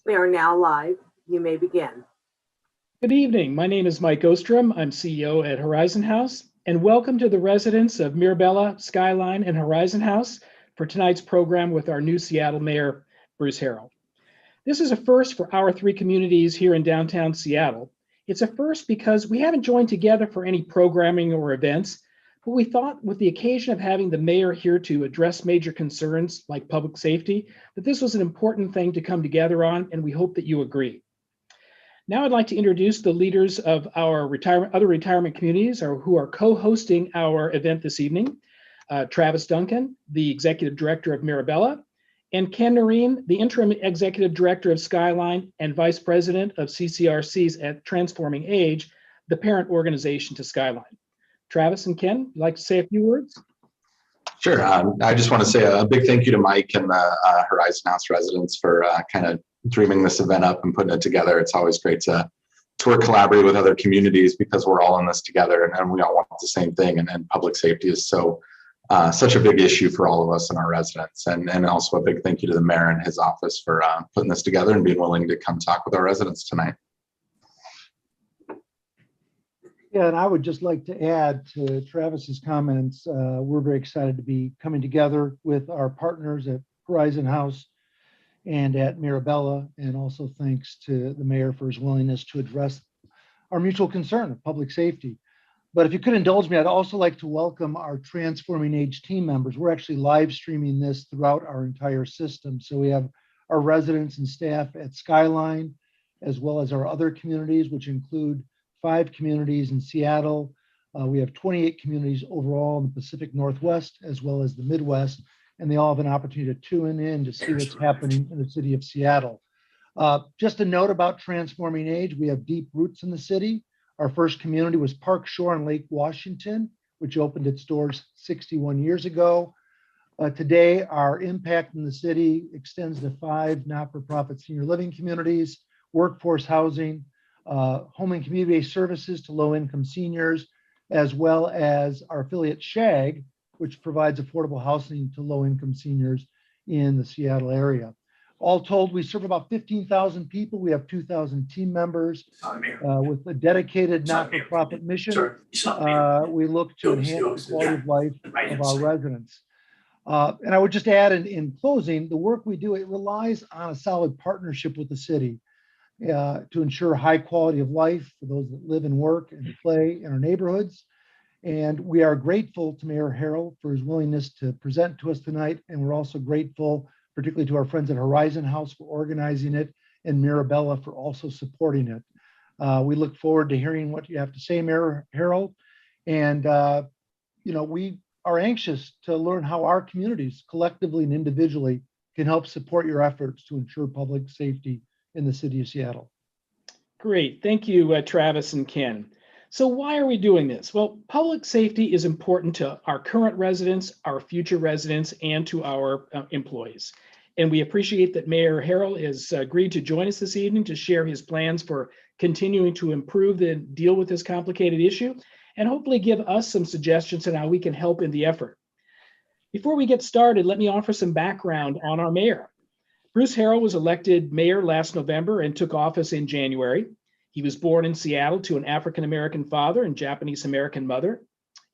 We are now live. You may begin. Good evening. My name is Mike Ostrom. I'm CEO at Horizon House, and welcome to the residents of Mirabella, Skyline, and Horizon House for tonight's program with our new Seattle Mayor, Bruce Harrell. This is a first for our three communities here in downtown Seattle. It's a first because we haven't joined together for any programming or events, but we thought with the occasion of having the mayor here to address major concerns like public safety, that this was an important thing to come together on, and we hope that you agree. Now I'd like to introduce the leaders of our other retirement communities who are co-hosting our event this evening. Travis Duncan, the Executive Director of Mirabella, and Ken Noreen, the Interim Executive Director of Skyline and Vice President of CCRCs at Transforming Age, the parent organization to Skyline. Travis and Ken, would you like to say a few words? Sure. I just want to say a big thank you to Mike and the Horizon House residents for kind of dreaming this event up and putting it together. It's always great to work collaboratively with other communities because we're all in this together and we all want the same thing. And public safety is such a big issue for all of us and our residents. And also a big thank you to the mayor and his office for putting this together and being willing to come talk with our residents tonight. Yeah, and I would just like to add to Travis's comments. We're very excited to be coming together with our partners at Horizon House and at Mirabella, and also thanks to the mayor for his willingness to address our mutual concern of public safety. But if you could indulge me, I'd also like to welcome our Transforming Age team members. We're actually live streaming this throughout our entire system. So we have our residents and staff at Skyline, as well as our other communities, which include 5 communities in Seattle. We have 28 communities overall in the Pacific Northwest, as well as the Midwest, and they all have an opportunity to tune in to see what's happening in the city of Seattle. Just a note about Transforming Age, we have deep roots in the city. Our first community was Park Shore on Lake Washington, which opened its doors 61 years ago. Today, our impact in the city extends to 5 not-for-profit senior living communities, workforce housing, home and community-based services to low-income seniors, as well as our affiliate SHAG, which provides affordable housing to low-income seniors in the Seattle area. All told, we serve about 15,000 people. We have 2,000 team members with a dedicated not-for-profit mission. We look to enhance the quality of life of our residents. And I would just add in closing, the work we do, it relies on a solid partnership with the city to ensure high quality of life for those that live and work and play in our neighborhoods. And we are grateful to Mayor Harrell for his willingness to present to us tonight. And we're also grateful, particularly to our friends at Horizon House for organizing it and Mirabella for also supporting it. We look forward to hearing what you have to say, Mayor Harrell. And, we are anxious to learn how our communities collectively and individually can help support your efforts to ensure public safety in the city of Seattle. Great. Thank you, Travis and Ken. So why are we doing this? Well, public safety is important to our current residents, our future residents, and to our employees. And we appreciate that Mayor Harrell has agreed to join us this evening to share his plans for continuing to improve and deal with this complicated issue, and hopefully give us some suggestions on how we can help in the effort. Before we get started, let me offer some background on our mayor. Bruce Harrell was elected mayor last November and took office in January. He was born in Seattle to an African-American father and Japanese-American mother.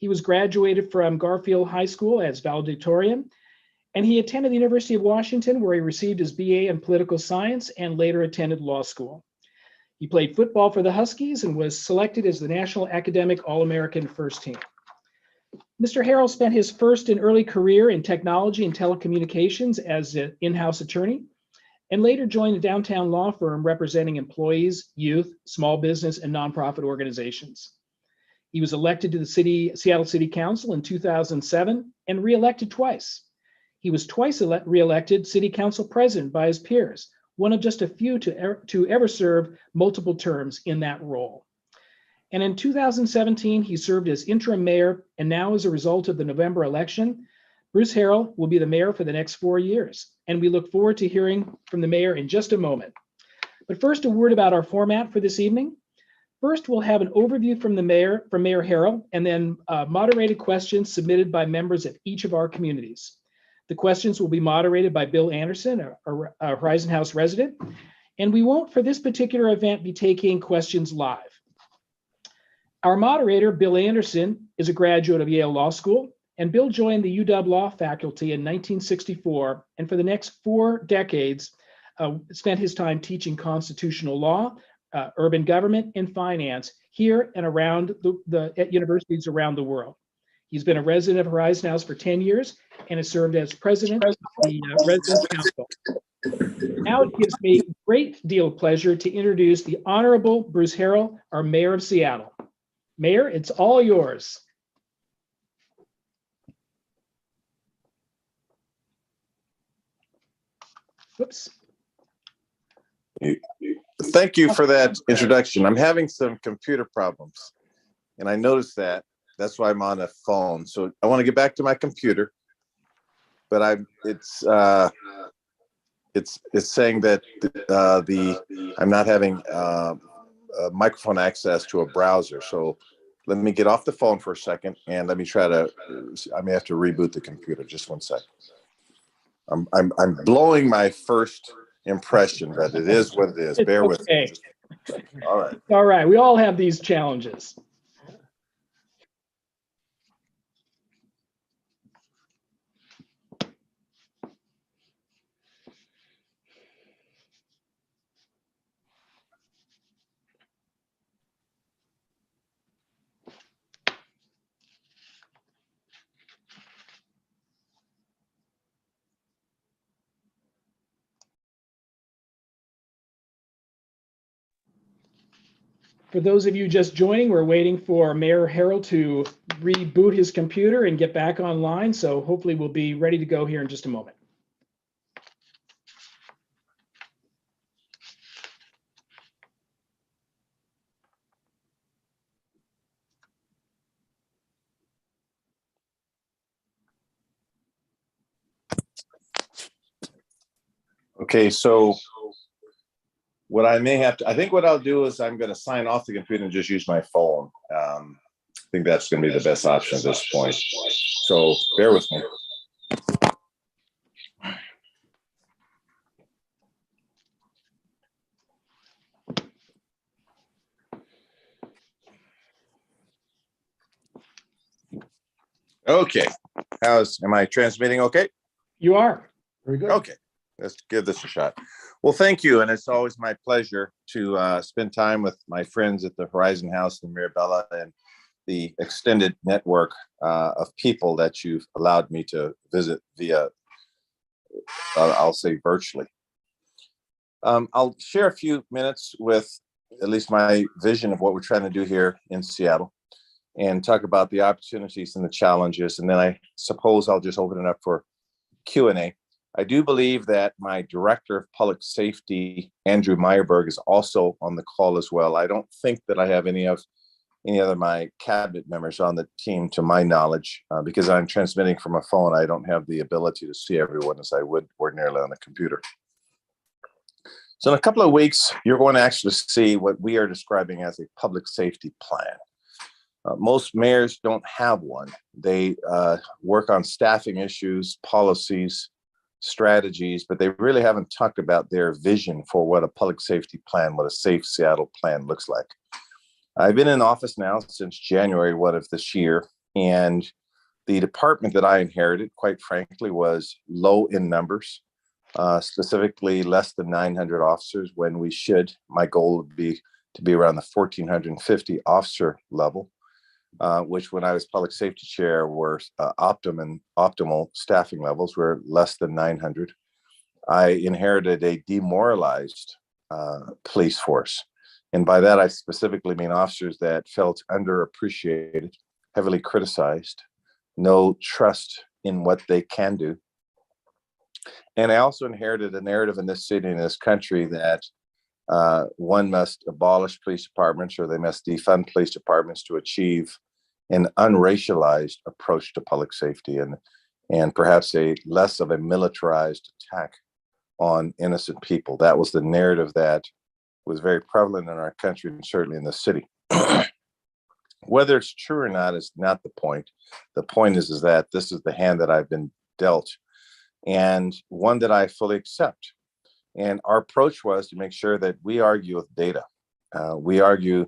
He was graduated from Garfield High School as valedictorian, and he attended the University of Washington, where he received his BA in political science and later attended law school. He played football for the Huskies and was selected as the National Academic All-American First Team. Mr. Harrell spent his first and early career in technology and telecommunications as an in-house attorney, and later joined a downtown law firm representing employees, youth, small business, and nonprofit organizations. He was elected to the Seattle City Council in 2007 and reelected twice. He was twice reelected City Council president by his peers, one of just a few to ever serve multiple terms in that role. And in 2017, he served as interim mayor, and now as a result of the November election, Bruce Harrell will be the mayor for the next 4 years, and we look forward to hearing from the mayor in just a moment. But first, a word about our format for this evening. First, we'll have an overview from Mayor Harrell, and then moderated questions submitted by members of each of our communities. The questions will be moderated by Bill Anderson, a Horizon House resident, And we won't, for this particular event, be taking questions live. Our moderator, Bill Anderson, is a graduate of Yale Law School, and Bill joined the UW Law faculty in 1964, and for the next 4 decades, spent his time teaching constitutional law, urban government, and finance here and around at universities around the world. He's been a resident of Horizon House for 10 years and has served as president of the Residents Council. Now it gives me a great deal of pleasure to introduce the Honorable Bruce Harrell, our Mayor of Seattle. Mayor, it's all yours. Whoops. Thank you for that introduction. I'm having some computer problems, and I noticed that. That's why I'm on a phone. So I want to get back to my computer, but it's saying that I'm not having microphone access to a browser. So let me get off the phone for a second, and let me try to. I may have to reboot the computer. Just one second. I'm blowing my first impression, but it is what it is. Bear with me. All right. All right. We all have these challenges. For those of you just joining, we're waiting for Mayor Harrell to reboot his computer and get back online. So hopefully we'll be ready to go here in just a moment. Okay, so what I may have to, I think what I'll do is I'm going to sign off the computer and just use my phone. I think that's going to be the best option at this point. So bear with me. Okay, am I transmitting okay? You are. Very good. Okay, let's give this a shot. Well, thank you. And it's always my pleasure to spend time with my friends at the Horizon House in Mirabella and the extended network of people that you've allowed me to visit via, I'll say virtually. I'll share a few minutes with at least my vision of what we're trying to do here in Seattle and talk about the opportunities and the challenges. And then I suppose I'll just open it up for Q&A. I do believe that my Director of Public Safety, Andrew Meyerberg, is also on the call as well. I don't think that I have any other of my cabinet members on the team, to my knowledge, because I'm transmitting from a phone. I don't have the ability to see everyone as I would ordinarily on a computer. So in a couple of weeks, you're going to actually see what we are describing as a public safety plan. Most mayors don't have one. They work on staffing issues, policies, strategies, but they really haven't talked about their vision for what a public safety plan, what a safe Seattle plan looks like. I've been in office now since January of this year, and the department that I inherited, quite frankly, was low in numbers, specifically less than 900 officers when we should. My goal would be to be around the 1,450 officer level, which when I was public safety chair were optimal staffing levels were less than 900. I inherited a demoralized police force. And by that, I specifically mean officers that felt underappreciated, heavily criticized, no trust in what they can do. And I also inherited a narrative in this city and this country that one must abolish police departments or they must defund police departments to achieve an unracialized approach to public safety and perhaps a less of a militarized attack on innocent people. That was the narrative that was very prevalent in our country and certainly in the city. Whether it's true or not is not the point. The point is that this is the hand that I've been dealt and one that I fully accept. And our approach was to make sure that we argue with data. We argue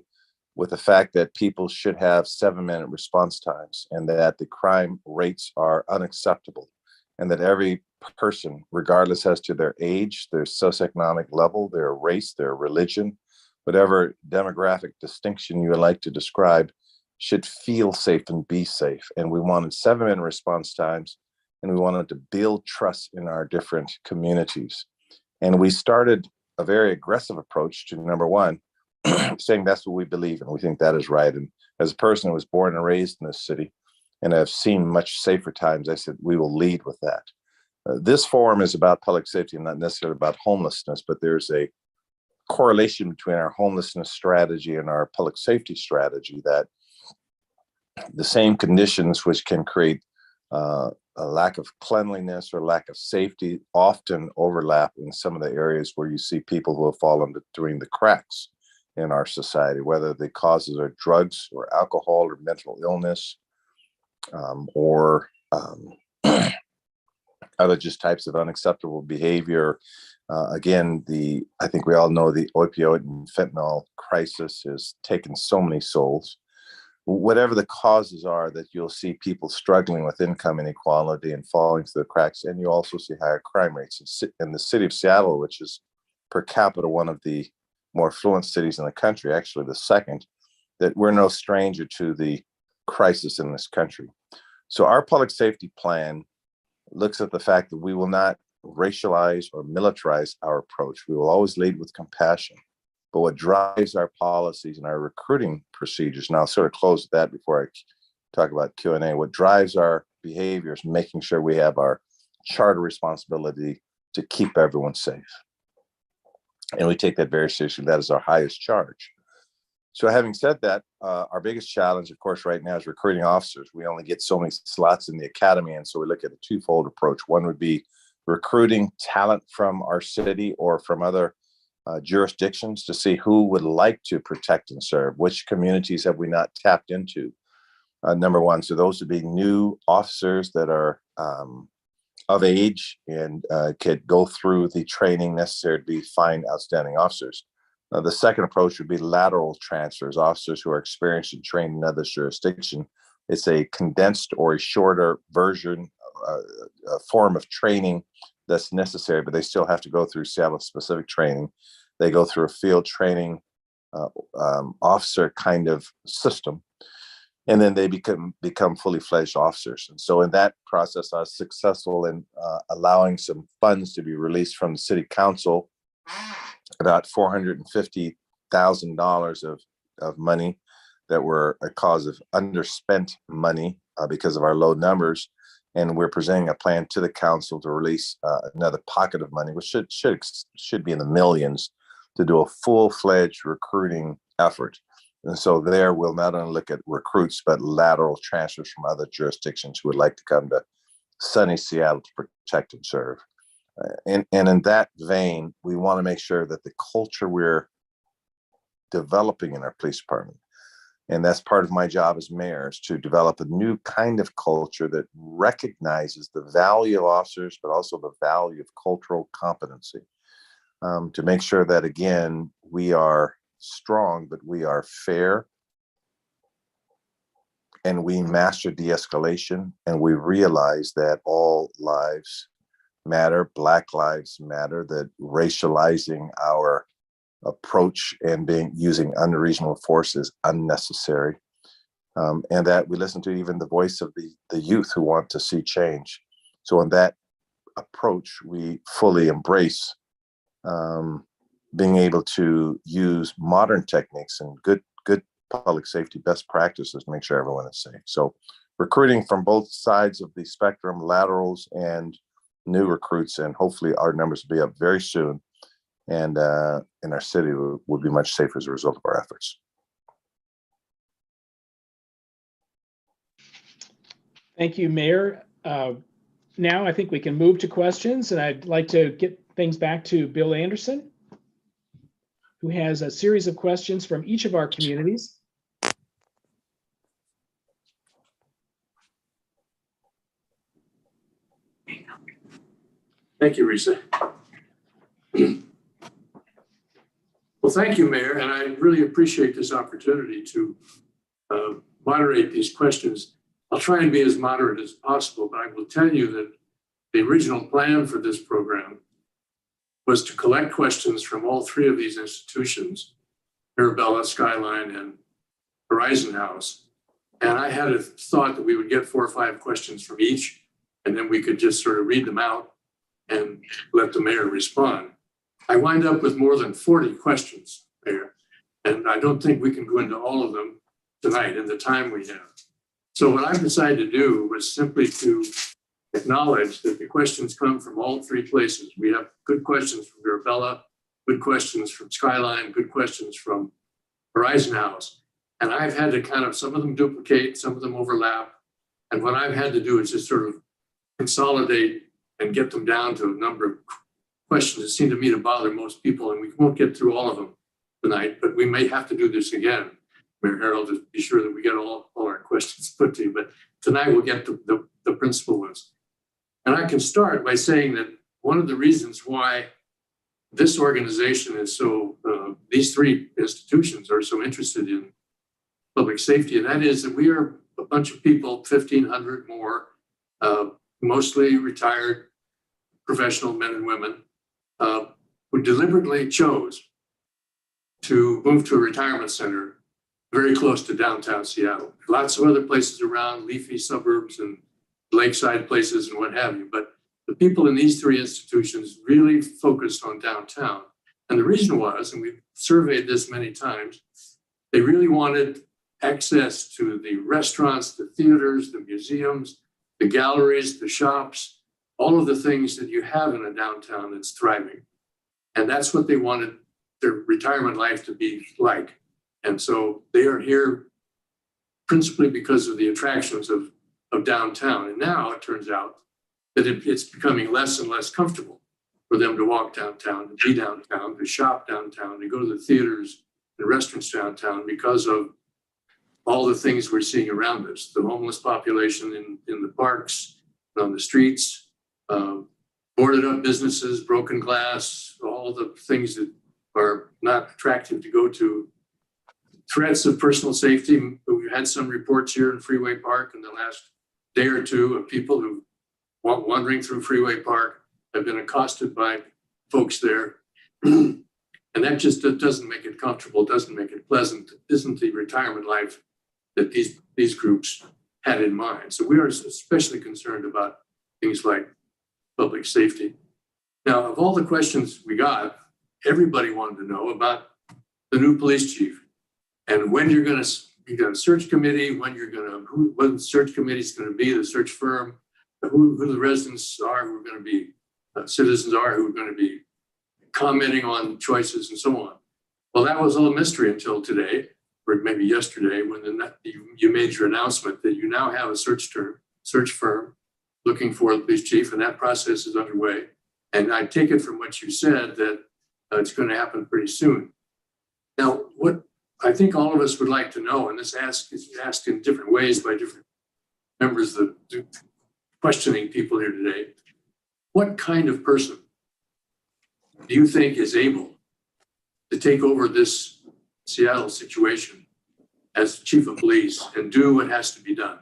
with the fact that people should have 7-minute response times, and that the crime rates are unacceptable, and that every person, regardless as to their age, their socioeconomic level, their race, their religion, whatever demographic distinction you would like to describe, should feel safe and be safe. And we wanted 7-minute response times, and we wanted to build trust in our different communities. And we started a very aggressive approach to, number one, saying that's what we believe in. We think that is right. And as a person who was born and raised in this city and have seen much safer times, I said, we will lead with that. This forum is about public safety and not necessarily about homelessness, but there's a correlation between our homelessness strategy and our public safety strategy, that the same conditions which can create a lack of cleanliness or lack of safety often overlap in some of the areas where you see people who have fallen between the cracks in our society, whether the causes are drugs or alcohol or mental illness, or other just types of unacceptable behavior. Again, I think we all know the opioid and fentanyl crisis has taken so many souls. Whatever the causes are, that you'll see people struggling with income inequality and falling through the cracks, and you also see higher crime rates in the city of Seattle, which is per capita one of the more affluent cities in the country, actually the second, that we're no stranger to the crisis in this country. So our public safety plan looks at the fact that we will not racialize or militarize our approach. We will always lead with compassion. But what drives our policies and our recruiting procedures, and I'll sort of close that before I talk about Q&A, what drives our behavior is making sure we have our charter responsibility to keep everyone safe. And we take that very seriously. That is our highest charge. So having said that, our biggest challenge, of course, right now is recruiting officers. We only get so many slots in the academy. And so we look at a twofold approach. One would be recruiting talent from our city or from other jurisdictions to see who would like to protect and serve. Which communities have we not tapped into? Number one, so those would be new officers that are of age and could go through the training necessary to be fine, outstanding officers. The second approach would be lateral transfers, officers who are experienced and trained in other jurisdiction. It's a condensed or a shorter version, a form of training that's necessary, but they still have to go through Seattle-specific training. They go through a field training officer kind of system, and then they become fully fledged officers. And so in that process, I was successful in allowing some funds to be released from the city council, about $450,000 of money that were a cause of underspent money because of our low numbers. And we're presenting a plan to the council to release another pocket of money, which should be in the millions, to do a full-fledged recruiting effort. And so there we'll not only look at recruits, but lateral transfers from other jurisdictions who would like to come to sunny Seattle to protect and serve. And in that vein, we want to make sure that the culture we're developing in our police department, and that's part of my job as mayor, is to develop a new kind of culture that recognizes the value of officers, but also the value of cultural competency, to make sure that, again, we are strong, but we are fair, and we master de-escalation, and we realize that all lives matter, Black lives matter, that racializing our approach and using unreasonable force is unnecessary, and that we listen to even the voice of the youth who want to see change. So in that approach, we fully embrace being able to use modern techniques and good public safety best practices to make sure everyone is safe. So recruiting from both sides of the spectrum, laterals and new recruits, and hopefully our numbers will be up very soon. And in our city will be much safer as a result of our efforts. Thank you, Mayor. Now I think we can move to questions, and I'd like to get things back to Bill Anderson, who has a series of questions from each of our communities. Thank you, Risa. Well, thank you, Mayor, and I really appreciate this opportunity to moderate these questions. I'll try and be as moderate as possible, but I will tell you that the original plan for this program was to collect questions from all three of these institutions, Mirabella, Skyline, and Horizon House. And I had a thought that we would get 4 or 5 questions from each, and then we could just sort of read them out and let the mayor respond. I wind up with more than 40 questions, Mayor, and I don't think we can go into all of them tonight in the time we have. So what I've decided to do was simply to acknowledge that the questions come from all three places. We have good questions from Mirabella, good questions from Skyline, good questions from Horizon House. And I've had to kind of, some of them duplicate, some of them overlap. And what I've had to do is just sort of consolidate and get them down to a number of questions that seem to me to bother most people. And we won't get through all of them tonight, but we may have to do this again, Mayor Harrell, to be sure that we get all our questions put to you. But tonight we'll get to the principal ones. And I can start by saying that one of the reasons why this organization is so, these three institutions are so interested in public safety, and that is that we are a bunch of people, 1,500 more, mostly retired professional men and women, who deliberately chose to move to a retirement center very close to downtown Seattle. Lots of other places around, leafy suburbs and lakeside places and what have you. But the people in these three institutions really focused on downtown. And the reason was, and we've surveyed this many times, they really wanted access to the restaurants, the theaters, the museums, the galleries, the shops, all of the things that you have in a downtown that's thriving. And that's what they wanted their retirement life to be like. And so they are here principally because of the attractions of downtown. And now it turns out that it's becoming less and less comfortable for them to walk downtown, to be downtown, to shop downtown, to go to the theaters and restaurants downtown because of all the things we're seeing around us, the homeless population in the parks, on the streets, boarded up businesses, broken glass, all the things that are not attractive to go to. Threats of personal safety. We've had some reports here in Freeway Park in the last day or two of people who wandering through Freeway Park have been accosted by folks there. And that just doesn't make it comfortable, doesn't make it pleasant, isn't the retirement life that these groups had in mind. So we are especially concerned about things like public safety. Now, of all the questions we got, everybody wanted to know about the new police chief and when you're going to, you got a search committee, when the search committee is going to be, the search firm, who the residents are who are going to be, citizens are who are going to be commenting on choices and so on. Well, that was all a mystery until today, or maybe yesterday, when you made your announcement that you now have a search firm looking for the police chief, and that process is underway. And I take it from what you said that it's going to happen pretty soon. Now, what I think all of us would like to know, and this is asked in different ways by different members of the questioning people here today, what kind of person do you think is able to take over this Seattle situation as chief of police and do what has to be done?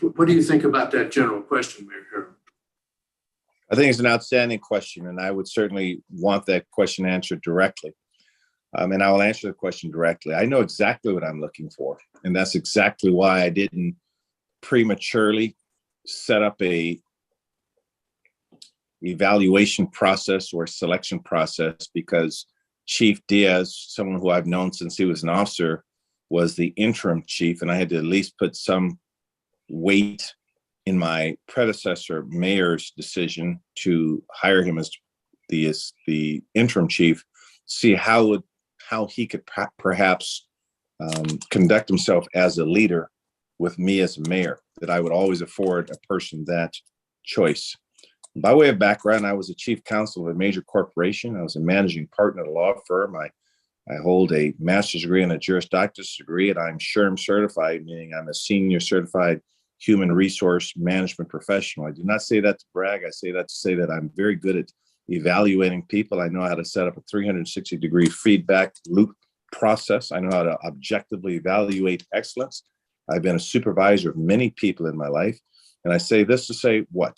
What do you think about that general question, Mayor Harrell? I think it's an outstanding question, and I would certainly want that question answered directly. And I will answer the question directly. I know exactly what I'm looking for, and that's exactly why I didn't prematurely set up a evaluation process or selection process, because Chief Diaz, someone who I've known since he was an officer, was the interim chief, and I had to at least put some weight in my predecessor mayor's decision to hire him as the interim chief, see how he could perhaps conduct himself as a leader with me as a mayor, that I would always afford a person that choice. By way of background, I was a chief counsel of a major corporation. I was a managing partner at a law firm. I hold a master's degree and a Juris Doctor's degree, and I'm SHRM certified, meaning I'm a senior certified human resource management professional. I do not say that to brag. I say that to say that I'm very good at evaluating people. I know how to set up a 360-degree feedback loop process. I know how to objectively evaluate excellence. I've been a supervisor of many people in my life. And I say this to say what?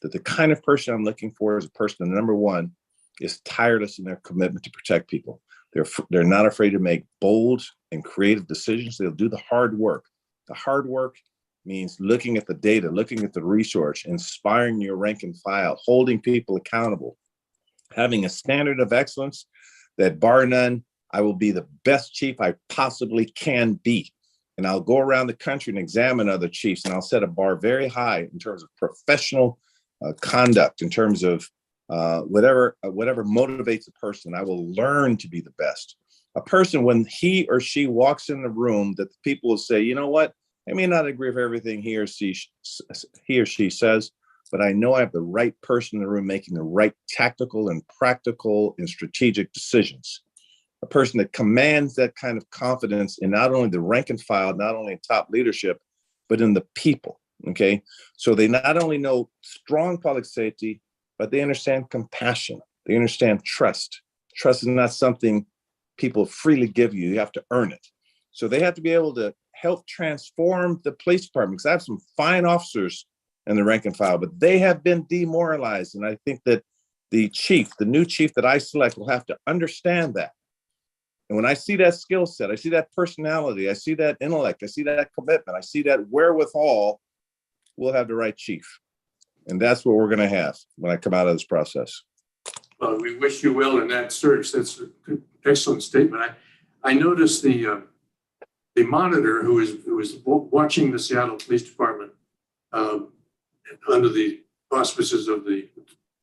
That the kind of person I'm looking for is a person that, number one, is tireless in their commitment to protect people. They're not afraid to make bold and creative decisions. They'll do the hard work. The hard work means looking at the data, looking at the research, inspiring your rank and file, holding people accountable, having a standard of excellence that, bar none, I will be the best chief I possibly can be. And I'll go around the country and examine other chiefs, and I'll set a bar very high in terms of professional conduct, in terms of whatever motivates a person. I will learn to be the best. A person, when he or she walks in the room, that the people will say, you know what, I may not agree with everything he or she says, but I know I have the right person in the room making the right tactical and practical and strategic decisions. A person that commands that kind of confidence in not only the rank and file, not only in top leadership, but in the people. Okay. So they not only know strong public safety, but they understand compassion. They understand trust. Trust is not something people freely give you. You have to earn it. So they have to be able to help transform the police department. Because I have some fine officers in the rank and file, but they have been demoralized. And I think that the new chief that I select will have to understand that. And when I see that skill set, I see that personality, I see that intellect, I see that commitment, I see that wherewithal, we'll have the right chief. And that's what we're going to have when I come out of this process. Well, we wish you well in that search. That's an excellent statement. I noticed the monitor who was watching the Seattle Police Department under the auspices of the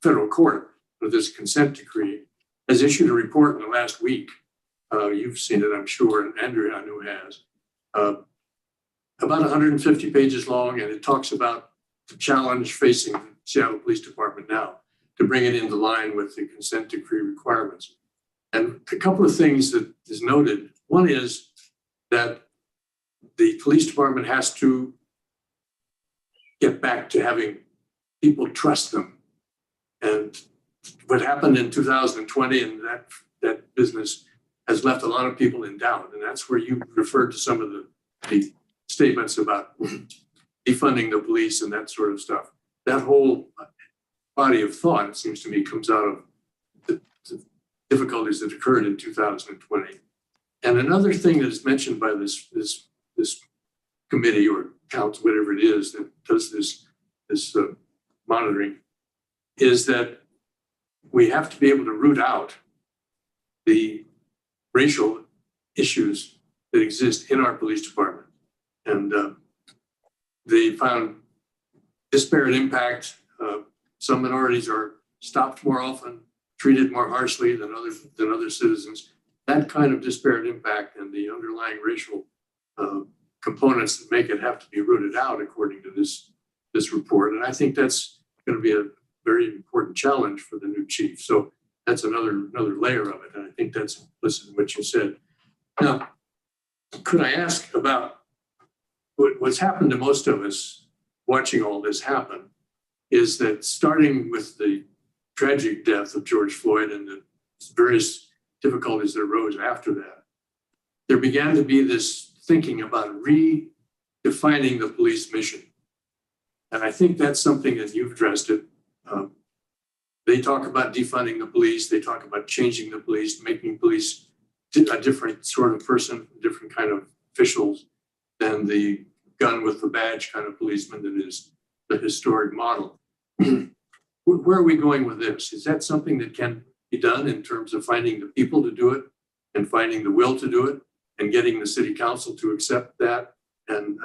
federal court with this consent decree has issued a report in the last week. You've seen it, I'm sure, and Andrew, I know, has. About 150 pages long, and it talks about the challenge facing the Seattle Police Department now to bring it into line with the consent decree requirements. And a couple of things that is noted. One is that the police department has to get back to having people trust them. And what happened in 2020 and that business has left a lot of people in doubt. And that's where you referred to some of the statements about defunding the police and that sort of stuff. That whole body of thought, it seems to me, comes out of the difficulties that occurred in 2020. And another thing that is mentioned by this committee or council, whatever it is that does this monitoring, is that we have to be able to root out the racial issues that exist in our police department. And they found disparate impact. Some minorities are stopped more often, treated more harshly than other citizens. That kind of disparate impact and the underlying racial components that make it have to be rooted out, according to this report. And I think that's going to be a very important challenge for the new chief. So that's another layer of it. And I think that's implicit in what you said. Now, could I ask about what's happened to most of us watching all this happen is that starting with the tragic death of George Floyd and the various difficulties that arose after that, there began to be this thinking about redefining the police mission. And I think that's something that you've addressed it. They talk about defunding the police. They talk about changing the police, making police a different sort of person, different kind of officials than the gun with the badge kind of policeman that is the historic model. Where are we going with this? Is that something that can be done in terms of finding the people to do it and finding the will to do it and getting the city council to accept that and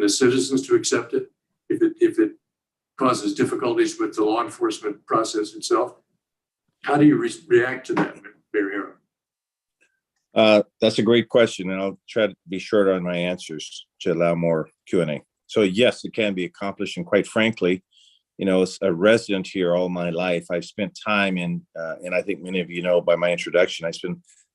the citizens to accept it? If it causes difficulties with the law enforcement process itself, how do you react to that, Mayor Harrell? That's a great question, and I'll try to be short on my answers to allow more Q&A. So yes, it can be accomplished, and quite frankly, you know, as a resident here all my life, I've spent time in, and I think many of you know by my introduction,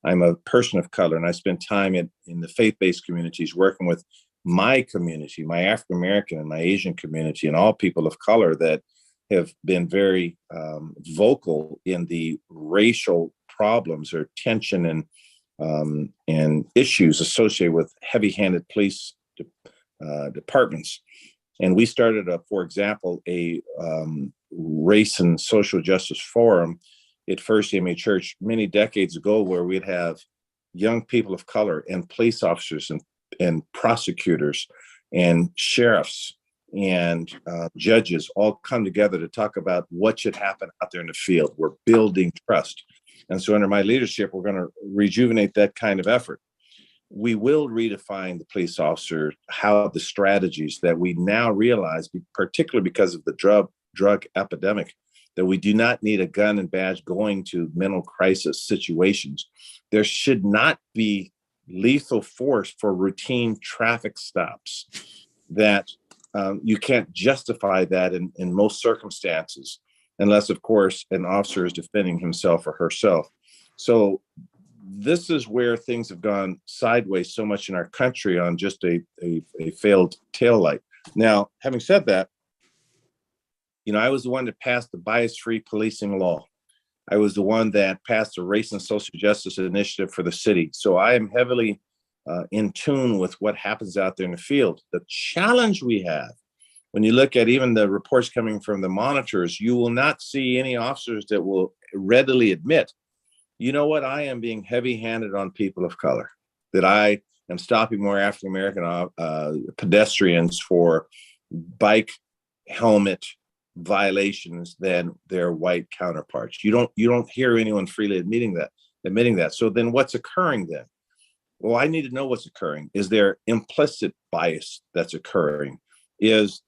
I'm a person of color, and I spent time in the faith-based communities working with my community, my African-American and my Asian community, and all people of color that have been very vocal in the racial problems or tension and issues associated with heavy-handed police departments. And we started, for example, a race and social justice forum at First AMA Church many decades ago, where we'd have young people of color and police officers and prosecutors and sheriffs and judges all come together to talk about what should happen out there in the field. We're building trust. And so under my leadership, we're going to rejuvenate that kind of effort. We will redefine the police officer, how the strategies that we now realize, particularly because of the drug epidemic, that we do not need a gun and badge going to mental crisis situations. There should not be lethal force for routine traffic stops. That you can't justify that in most circumstances, unless, of course, an officer is defending himself or herself. So this is where things have gone sideways so much in our country on just a failed taillight. Now, having said that, I was the one that passed the bias-free policing law. I was the one that passed the race and social justice initiative for the city. So I am heavily in tune with what happens out there in the field. The challenge we have, when you look at even the reports coming from the monitors, you will not see any officers that will readily admit, you know what, I am being heavy-handed on people of color, that I am stopping more African-American pedestrians for bike helmet violations than their white counterparts. You don't hear anyone freely admitting that. So then what's occurring then? Well, I need to know what's occurring. Is there implicit bias that's occurring?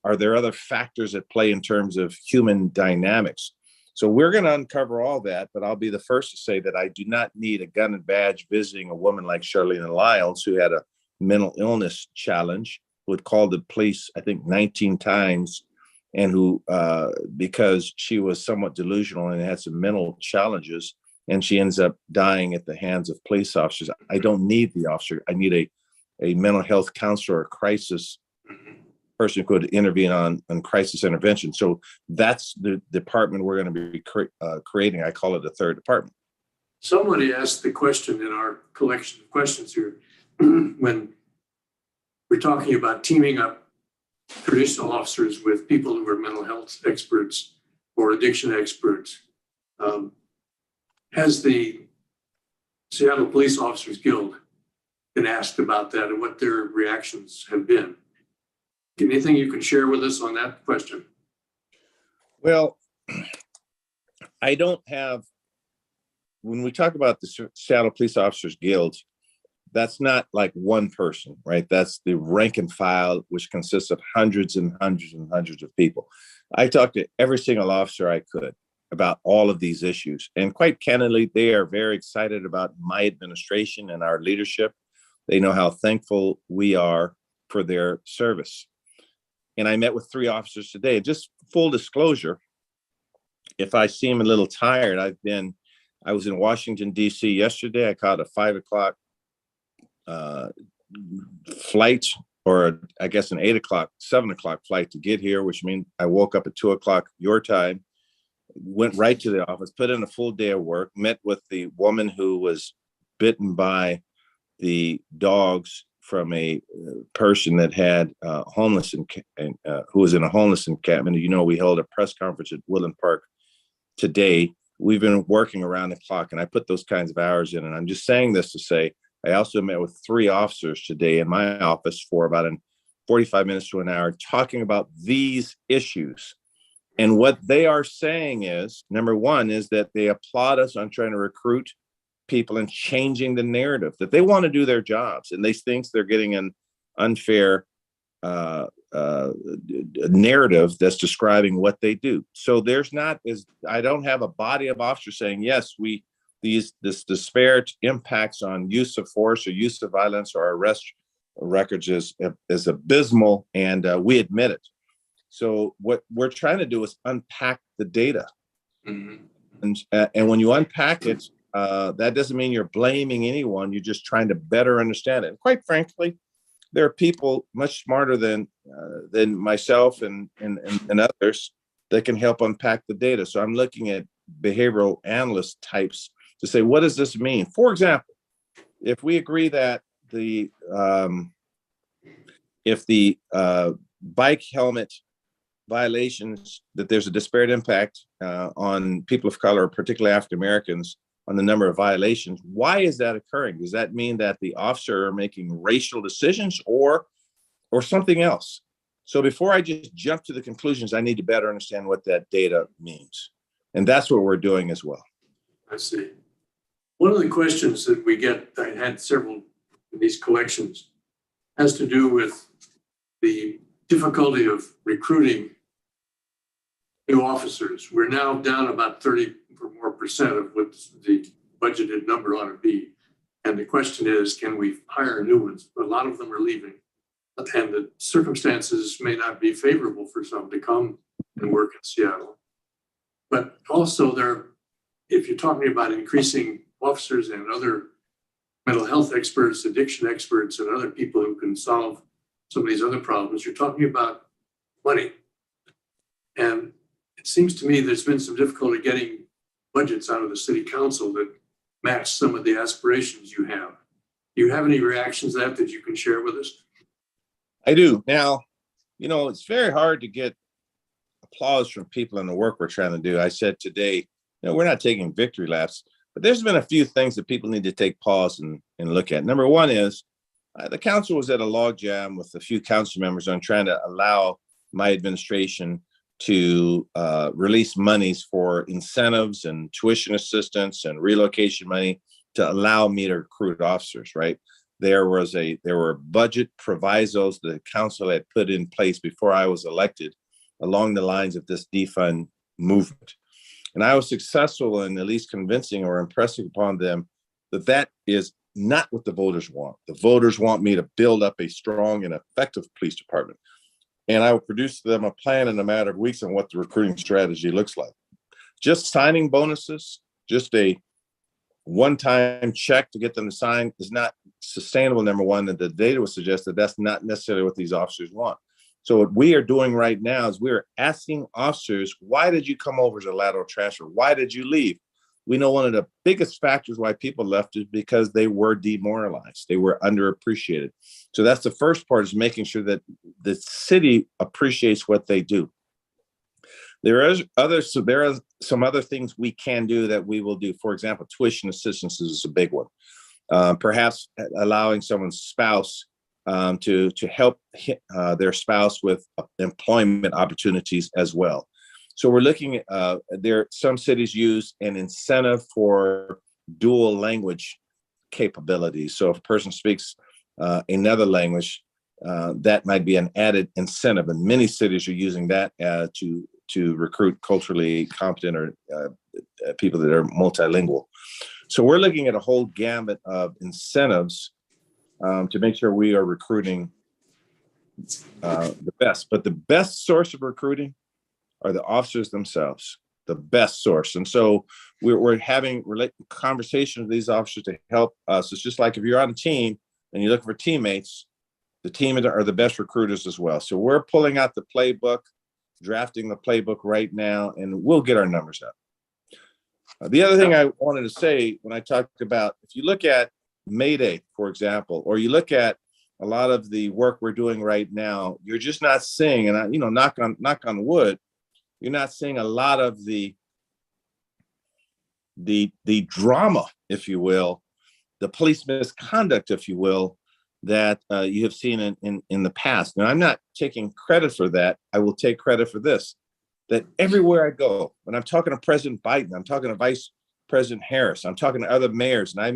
Are there other factors at play in terms of human dynamics? So we're going to uncover all that, but I'll be the first to say that I do not need a gun and badge visiting a woman like Charlene Lyles, who had a mental illness challenge, who had called the police, I think, 19 times, and who, because she was somewhat delusional and had some mental challenges, and she ends up dying at the hands of police officers. I don't need the officer. I need a mental health counselor or crisis person who could intervene on crisis intervention. So that's the department we're going to be creating. I call it a third department. Somebody asked the question in our collection of questions here, when we're talking about teaming up traditional officers with people who are mental health experts or addiction experts. Has the Seattle Police Officers Guild been asked about that and what their reactions have been? Anything you can share with us on that question? Well, I don't have, when we talk about the Seattle Police Officers Guild, that's not like one person, right? That's the rank and file, which consists of hundreds and hundreds and hundreds of people. I talked to every single officer I could about all of these issues. And quite candidly, they are very excited about my administration and our leadership. They know how thankful we are for their service. And I met with 3 officers today. Just full disclosure, if I seem a little tired, I was in Washington, D.C. yesterday. I caught a 5 o'clock flight, or I guess an 7 o'clock flight to get here, which means I woke up at 2 o'clock your time, went right to the office, put in a full day of work, met with the woman who was bitten by the dogs from a person that had homeless who was in a homeless encampment. We held a press conference at Woodland Park today. We've been working around the clock, and I put those kinds of hours in. And I'm just saying this to say, I also met with 3 officers today in my office for about 45 minutes to an hour, talking about these issues. And what they are saying is, number one, is that they applaud us on trying to recruit people and changing the narrative, that they want to do their jobs, and they think they're getting an unfair narrative that's describing what they do. So I don't have a body of officers saying, yes, this disparate impacts on use of force or use of violence or arrest records is abysmal, and we admit it. So what we're trying to do is unpack the data. Mm-hmm. And when you unpack it, that doesn't mean you're blaming anyone. You're just trying to better understand it. And quite frankly, there are people much smarter than myself and others that can help unpack the data. So I'm looking at behavioral analyst types to say, what does this mean? For example, if we agree that if the bike helmet violations, that there's a disparate impact on people of color, particularly African Americans, on the number of violations, why is that occurring? Does that mean that the officer are making racial decisions or something else? So before I just jump to the conclusions, I need to better understand what that data means. And that's what we're doing as well. I see. One of the questions that we get, I had several in these collections, has to do with the difficulty of recruiting new officers. We're now down about 30% or more of what the budgeted number ought to be. And the question is, can we hire new ones? A lot of them are leaving. And the circumstances may not be favorable for some to come and work in Seattle. But also if you're talking about increasing officers and other mental health experts, addiction experts, and other people who can solve some of these other problems, you're talking about money. And it seems to me there's been some difficulty getting budgets out of the city council that match some of the aspirations you have. Do you have any reactions to that you can share with us? I do. Now, it's very hard to get applause from people in the work we're trying to do. I said today, we're not taking victory laps, but there's been a few things that people need to take pause and look at. Number one is the council was at a logjam with a few council members on trying to allow my administration to release monies for incentives and tuition assistance and relocation money to allow me to recruit officers, right? There were budget provisos the council had put in place before I was elected along the lines of this defund movement. And I was successful in at least convincing or impressing upon them that is not what the voters want. The voters want me to build up a strong and effective police department. And I will produce them a plan in a matter of weeks on what the recruiting strategy looks like. Just signing bonuses, just a one-time check to get them to sign is not sustainable, number one, and the data would suggest that that's not necessarily what these officers want. So what we are doing right now is we're asking officers, why did you come over as a lateral transfer? Why did you leave? We know one of the biggest factors why people left is because they were demoralized. They were underappreciated. So that's the first part, is making sure that the city appreciates what they do. There are some other things we can do that we will do. For example, tuition assistance is a big one. Perhaps allowing someone's spouse to help their spouse with employment opportunities as well. So we're looking at some cities use an incentive for dual language capabilities. So if a person speaks another language, that might be an added incentive. And many cities are using that to recruit culturally competent or people that are multilingual. So we're looking at a whole gamut of incentives to make sure we are recruiting the best. But the best source of recruiting are the officers themselves, the best source. And so we're having conversations with these officers to help us. It's just like if you're on a team and you're looking for teammates, the team are the best recruiters as well. So we're pulling out the playbook, drafting the playbook right now, and we'll get our numbers up. The other thing I wanted to say when I talked about, if you look at May Day, for example, or you look at a lot of the work we're doing right now, you're just not seeing, and knock on wood, you're not seeing a lot of the drama, if you will, the police misconduct, if you will, that you have seen in the past. Now, I'm not taking credit for that. I will take credit for this, that everywhere I go, when I'm talking to President Biden, I'm talking to Vice President Harris, I'm talking to other mayors, and I've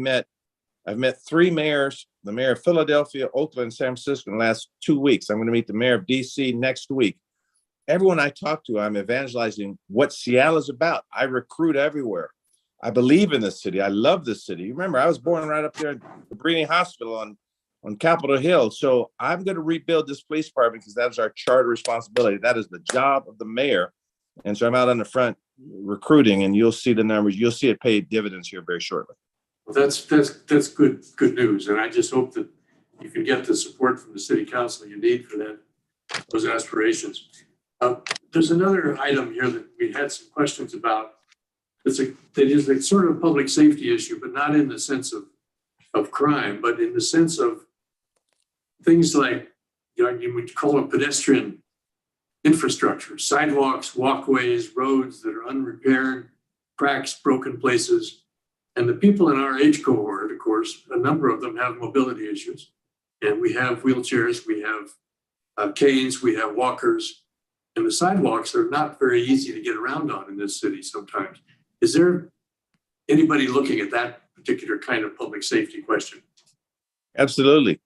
met 3 mayors, the mayor of Philadelphia, Oakland, and San Francisco in the last 2 weeks. I'm going to meet the mayor of DC next week. Everyone I talk to, I'm evangelizing what Seattle is about. I recruit everywhere. I believe in this city. I love this city. Remember, I was born right up there at the Breeding Hospital on Capitol Hill. So I'm going to rebuild this police department because that is our charter responsibility. That is the job of the mayor. And so I'm out on the front recruiting, and you'll see the numbers. You'll see it pay dividends here very shortly. Well, that's good news. And I just hope that you can get the support from the city council you need for those aspirations. there's another item here that we had some questions about. That is a sort of public safety issue, but not in the sense of crime, but in the sense of things like, you would call it pedestrian infrastructure, sidewalks, walkways, roads that are unrepaired, cracks, broken places. And the people in our age cohort, of course, a number of them have mobility issues. And we have wheelchairs, we have canes, we have walkers. And the sidewalks are not very easy to get around on in this city sometimes. Is there anybody looking at that particular kind of public safety question? Absolutely.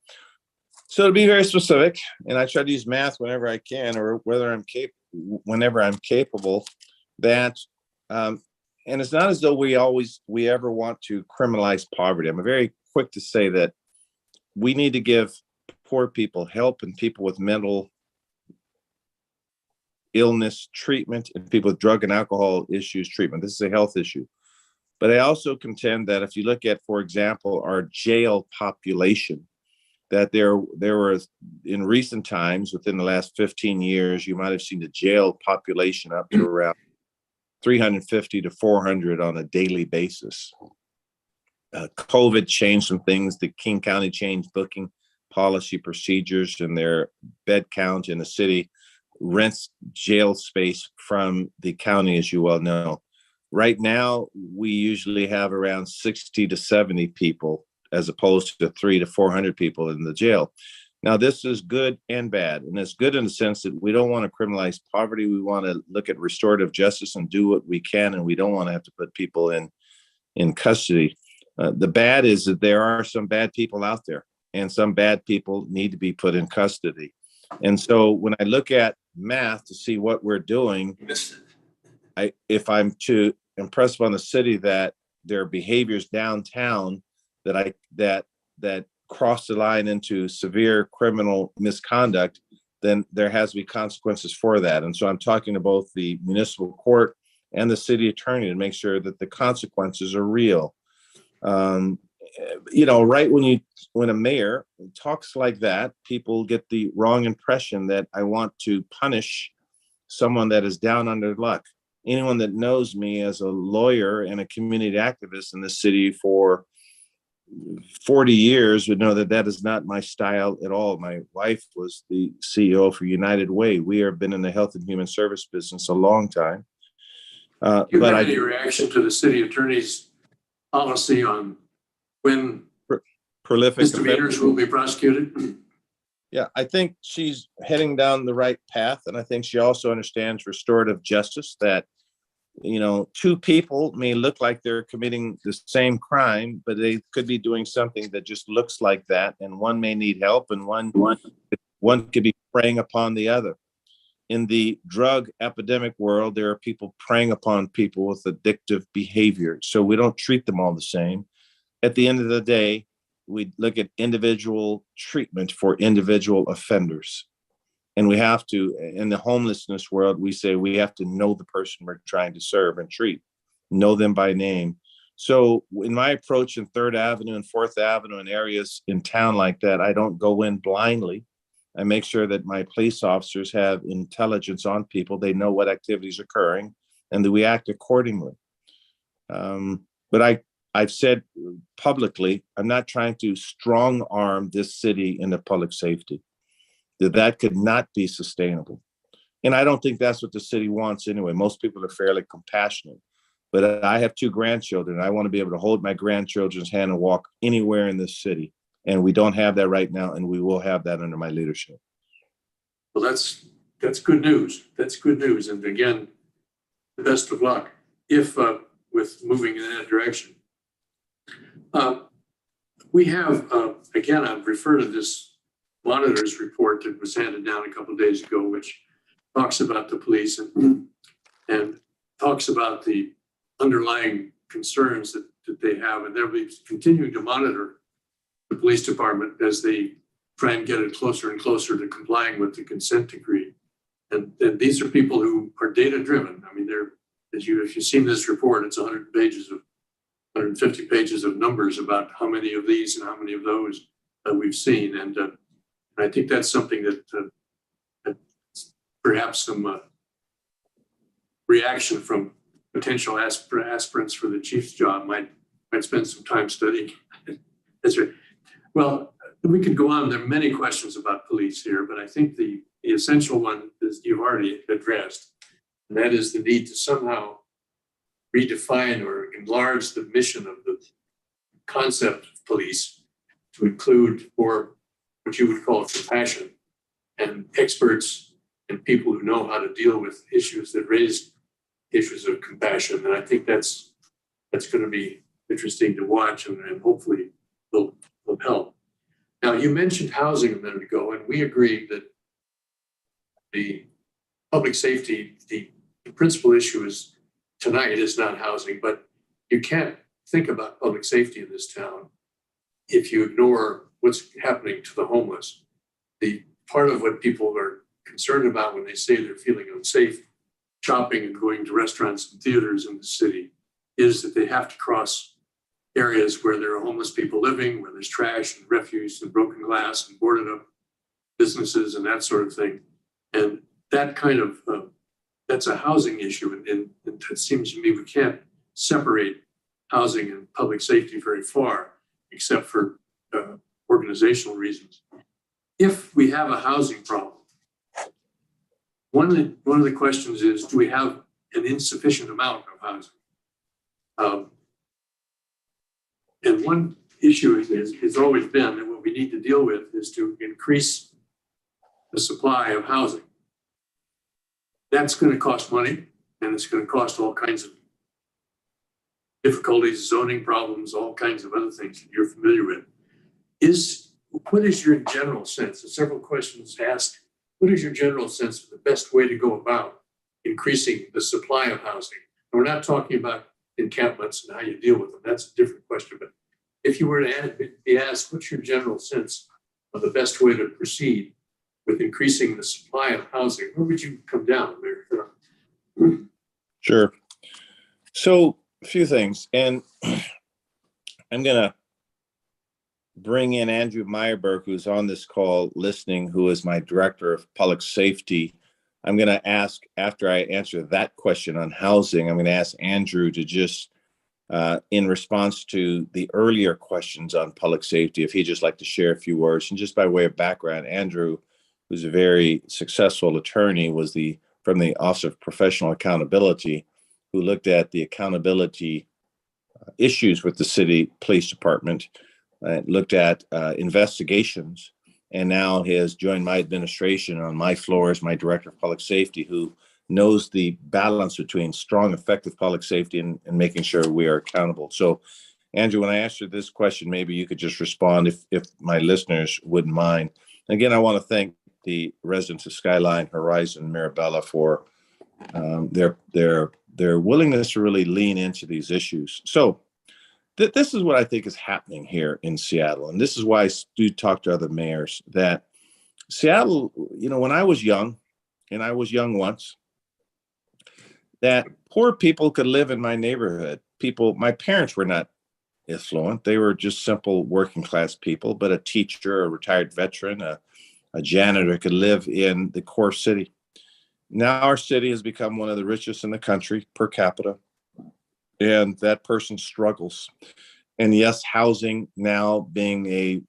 So to be very specific, and I try to use math whenever I can, or whenever I'm capable, that, and it's not as though we ever want to criminalize poverty. I'm very quick to say that we need to give poor people help, and people with mental illness treatment, and people with drug and alcohol issues treatment. This is a health issue. But I also contend that if you look at, for example, our jail population, that there were, in recent times, within the last 15 years, you might have seen the jail population up to around 350 to 400 on a daily basis. COVID changed some things. The King County changed booking policy procedures, and their bed count in the city rents jail space from the county, as you well know. Right now, we usually have around 60 to 70 people, as opposed to 300 to 400 people in the jail. Now, this is good and bad. And it's good in the sense that we don't want to criminalize poverty. We want to look at restorative justice and do what we can. And we don't want to have to put people in custody. The bad is that there are some bad people out there, and some bad people need to be put in custody. And so when I look at math to see what we're doing, if I'm to impress upon the city that there are behaviors downtown that cross the line into severe criminal misconduct, then there has to be consequences for that. And so I'm talking to both the municipal court and the city attorney to make sure that the consequences are real. Right when a mayor talks like that, people get the wrong impression that I want to punish someone that is down on their luck. Anyone that knows me as a lawyer and a community activist in the city for 40 years would know that that is not my style at all. My wife was the CEO for United Way. We have been in the health and human service business a long time. Do you have any reaction to the city attorney's policy on when prolific misdemeanors will be prosecuted? Yeah, I think she's heading down the right path. And I think she also understands restorative justice, that, two people may look like they're committing the same crime, but they could be doing something that just looks like that. And one may need help, and one could be preying upon the other. In the drug epidemic world, there are people preying upon people with addictive behavior. So we don't treat them all the same. At the end of the day, we look at individual treatment for individual offenders. And we have to, in the homelessness world, we say we have to know the person we're trying to serve and treat, know them by name. So in my approach in 3rd Avenue and 4th Avenue and areas in town like that, I don't go in blindly. I make sure that my police officers have intelligence on people. They know what activities are occurring, and that we act accordingly. But I've said publicly, I'm not trying to strong arm this city into public safety. That could not be sustainable. And I don't think that's what the city wants anyway. Most people are fairly compassionate. But I have 2 grandchildren. I want to be able to hold my grandchildren's hand and walk anywhere in this city. And we don't have that right now, and we will have that under my leadership. Well, that's good news. That's good news. And again, the best of luck with moving in that direction. We have, again, I've referred to this monitor's report that was handed down a couple of days ago, which talks about the police and talks about the underlying concerns that they have. And they'll be continuing to monitor the police department as they try and get it closer and closer to complying with the consent decree. And these are people who are data driven. I mean, if you've seen this report, it's 150 pages of numbers about how many of these and how many of those that we've seen. And I think that's something that perhaps some reaction from potential aspirants for the chief's job might spend some time studying. That's right. Well, we could go on. There are many questions about police here, but I think the essential one is you've already addressed, and that is the need to somehow redefine or enlarge the mission of the concept of police to include more what you would call compassion and experts and people who know how to deal with issues that raise issues of compassion. And I think that's going to be interesting to watch and hopefully will help. Now, you mentioned housing a minute ago, and we agree that the public safety, the principal issue is tonight is not housing, but you can't think about public safety in this town if you ignore what's happening to the homeless. The part of what people are concerned about when they say they're feeling unsafe shopping and going to restaurants and theaters in the city is that they have to cross areas where there are homeless people living, where there's trash and refuse and broken glass and boarded up businesses and that sort of thing. And that kind of, that's a housing issue. And it seems to me we can't separate housing and public safety very far, except for organizational reasons. If we have a housing problem, one of the questions is, do we have an insufficient amount of housing? And one issue has always been that what we need to deal with is to increase the supply of housing. That's going to cost money, and it's going to cost all kinds of difficulties, zoning problems, all kinds of other things that you're familiar with. What is your general sense? There's several questions asked. What is your general sense of the best way to go about increasing the supply of housing? And we're not talking about encampments and how you deal with them. That's a different question. But if you were to be asked, what's your general sense of the best way to proceed with increasing the supply of housing, where would you come down, Mayor? Sure. So a few things, and I'm going to bring in Andrew Meyerberg, who's on this call listening, who is my director of public safety. I'm going to ask, after I answer that question on housing, I'm going to ask Andrew to just, in response to the earlier questions on public safety, if he'd just like to share a few words. And just by way of background, Andrew, who's a very successful attorney, was from the Office of Professional Accountability, who looked at the accountability issues with the city police department, looked at investigations, and now has joined my administration on my floor as my director of public safety, who knows the balance between strong, effective public safety and making sure we are accountable. So, Andrew, when I asked you this question, maybe you could just respond if my listeners wouldn't mind. Again, I want to thank the residents of Skyline, Horizon, Mirabella for their willingness to really lean into these issues. So this is what I think is happening here in Seattle. And this is why I do talk to other mayors, that Seattle, when I was young, and I was young once, that poor people could live in my neighborhood. My parents were not affluent. They were just simple working class people, but a teacher, a retired veteran, a janitor could live in the core city. Now our city has become one of the richest in the country per capita, and that person struggles. And yes, housing now being the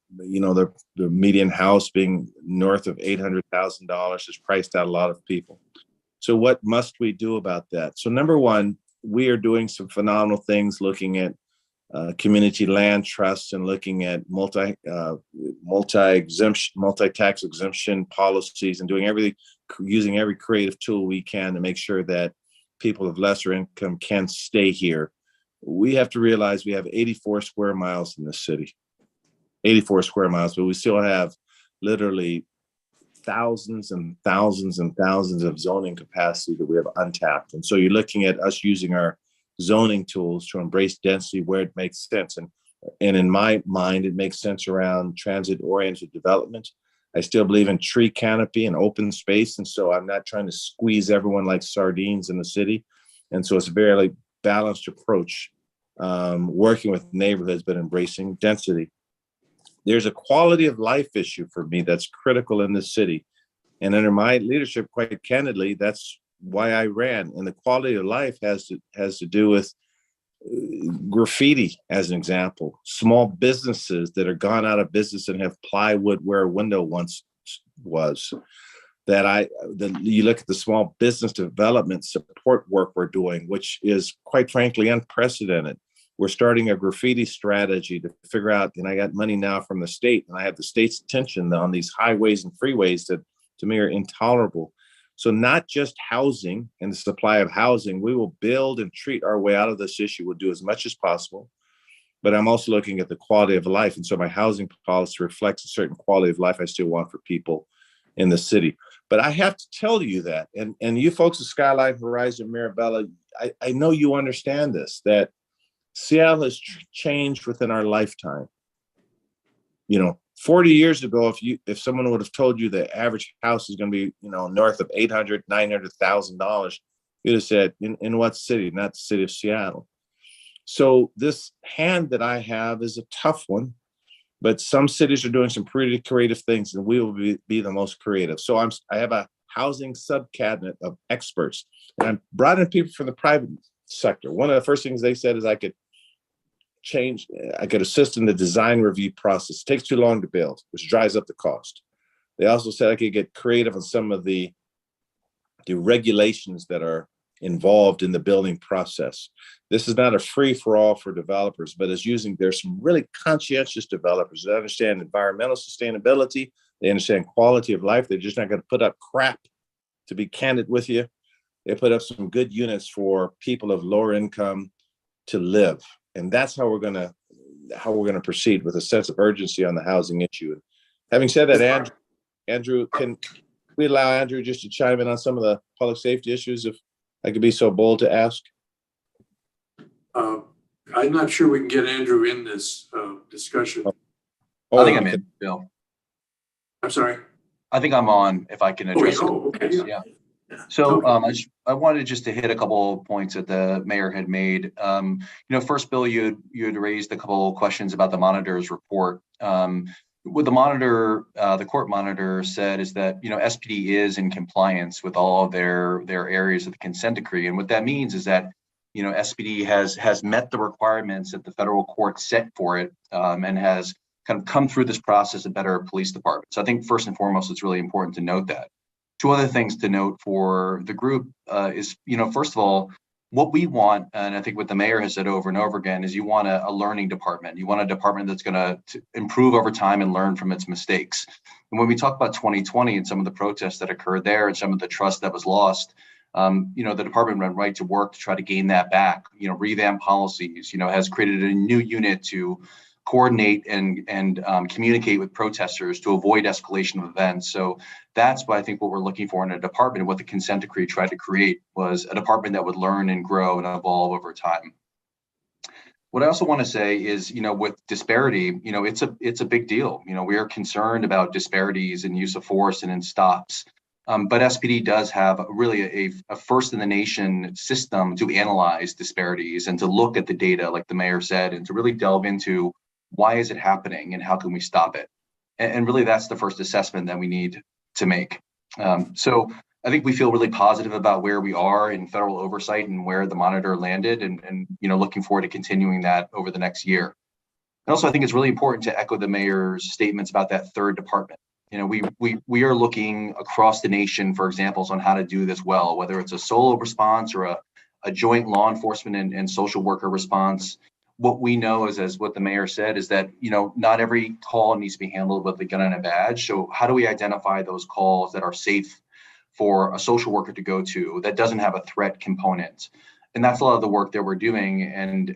median house being north of $800,000 has priced out a lot of people. So what must we do about that? So number one, we are doing some phenomenal things, looking at community land trusts and looking at multi-tax exemption policies, and doing everything, using every creative tool we can to make sure that people of lesser income can stay here. We have to realize we have 84 square miles in this city, 84 square miles, but we still have literally thousands and thousands and thousands of zoning capacity that we have untapped. And so you're looking at us using our zoning tools to embrace density where it makes sense. And in my mind, it makes sense around transit-oriented development. I still believe in tree canopy and open space. And so I'm not trying to squeeze everyone like sardines in the city. And so it's a very balanced approach, working with neighborhoods, but embracing density. There's a quality of life issue for me that's critical in this city. And under my leadership, quite candidly, that's why I ran. And the quality of life has to do with graffiti, as an example, small businesses that are gone out of business and have plywood where a window once was. You look at the small business development support work we're doing, which is quite frankly unprecedented. We're starting a graffiti strategy to figure out, and I got money now from the state, and I have the state's attention on these highways and freeways that to me are intolerable. So not just housing and the supply of housing, we will build and treat our way out of this issue. We'll do as much as possible, but I'm also looking at the quality of life. And so my housing policy reflects a certain quality of life I still want for people in the city. But I have to tell you that, and you folks at Skyline, Horizon, Mirabella, I know you understand this, that Seattle has changed within our lifetime. 40 years ago, if someone would have told you the average house is going to be, north of $800,000, $900,000, you'd have said, in what city? Not the city of Seattle. So this hand that I have is a tough one, but some cities are doing some pretty creative things, and we will be the most creative. So I have a housing sub-cabinet of experts, and I brought in people from the private sector. One of the first things they said is I could assist in the design review process. It takes too long to build, which drives up the cost. They also said I could get creative on some of the regulations that are involved in the building process. This is not a free-for-all for developers, but there's some really conscientious developers that understand environmental sustainability. They understand quality of life. They're just not going to put up crap, to be candid with you. They put up some good units for people of lower income to live. And that's how we're going to proceed, with a sense of urgency on the housing issue. And having said that, Andrew, can we allow Andrew just to chime in on some of the public safety issues, if I could be so bold to ask? I'm not sure we can get Andrew in this discussion. I think I'm in, Bill. I'm sorry. I think I'm on, if I can address it. Okay. Yeah. So I wanted just to hit a couple of points that the mayor had made. First, Bill, you had raised a couple of questions about the monitor's report. What the monitor, the court monitor, said is that SPD is in compliance with all of their areas of the consent decree, and what that means is that SPD has met the requirements that the federal court set for it, and has kind of come through this process a better police department. So I think first and foremost, it's really important to note that. Two other things to note for the group is, first of all, what we want, and I think what the mayor has said over and over again, is you want a learning department. You want a department that's going to improve over time and learn from its mistakes. And when we talk about 2020 and some of the protests that occurred there and some of the trust that was lost, the department went right to work to try to gain that back, revamp policies, has created a new unit to coordinate and communicate with protesters to avoid escalation of events. So that's what I think what we're looking for in a department. What the consent decree tried to create was a department that would learn and grow and evolve over time. What I also want to say is, with disparity, it's a big deal. We are concerned about disparities in use of force and in stops. But SPD does have really a first in the nation system to analyze disparities and to look at the data, like the mayor said, and to really delve into why is it happening and how can we stop it? And really, that's the first assessment that we need to make. So I think we feel really positive about where we are in federal oversight and where the monitor landed, and looking forward to continuing that over the next year. And also, I think it's really important to echo the mayor's statements about that third department. We are looking across the nation for examples on how to do this well, whether it's a solo response or a joint law enforcement and social worker response. What we know is, as what the mayor said, is that, not every call needs to be handled with a gun and a badge. So how do we identify those calls that are safe for a social worker to go to that doesn't have a threat component? And that's a lot of the work that we're doing. And